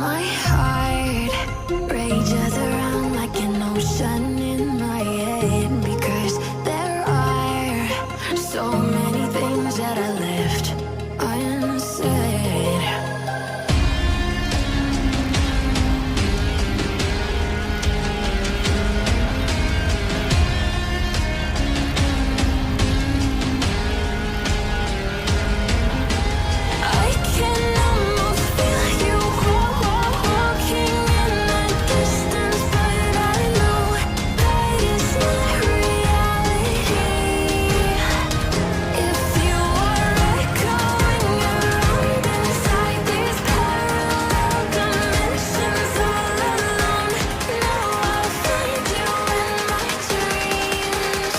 My heart rages around like an ocean in my head, because there are so many things that I left unsaid. I can almost feel you walking in the distance, but I know that it's not reality. If you are echoing around inside these parallel dimensions all alone, now I'll find you in my dreams.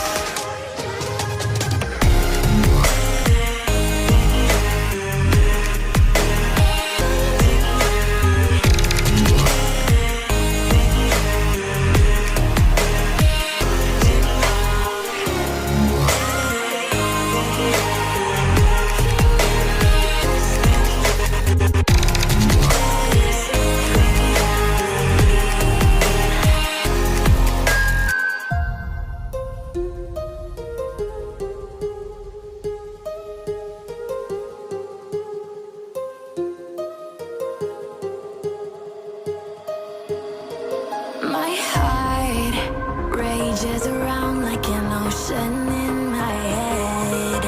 My heart rages around like an ocean in my head.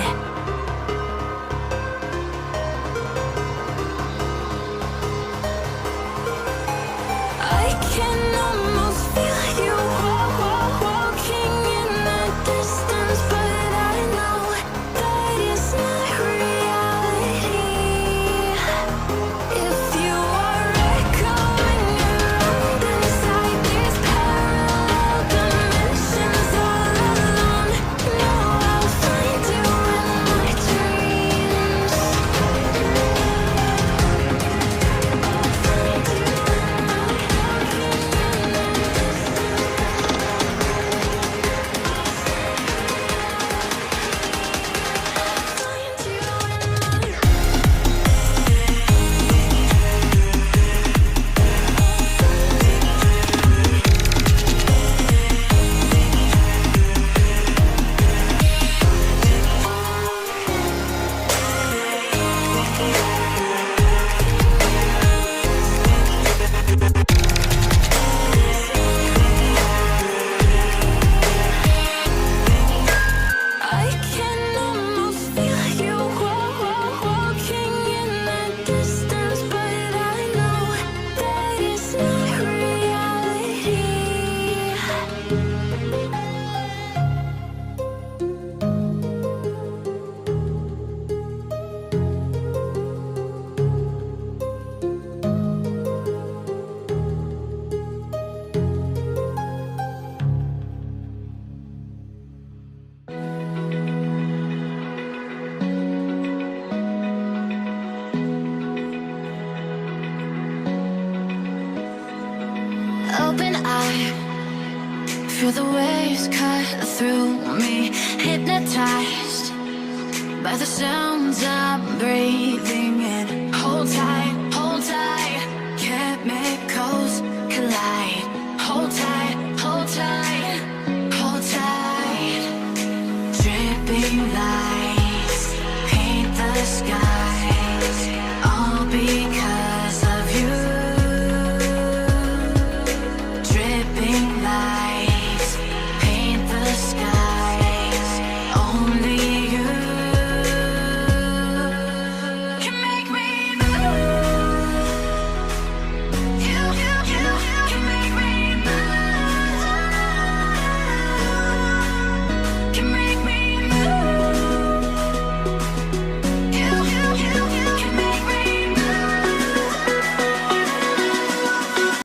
I can almost feel you walking in the distance, but I know that it's not reality. If you are echoing around inside these parallel dimensions all alone, now I'll find you in my dreams. I can almost feel you walking in the distance, but I know that it's not reality. Open eye, feel the waves cut through me, hypnotized by the sounds I'm breathing in. Hold tight,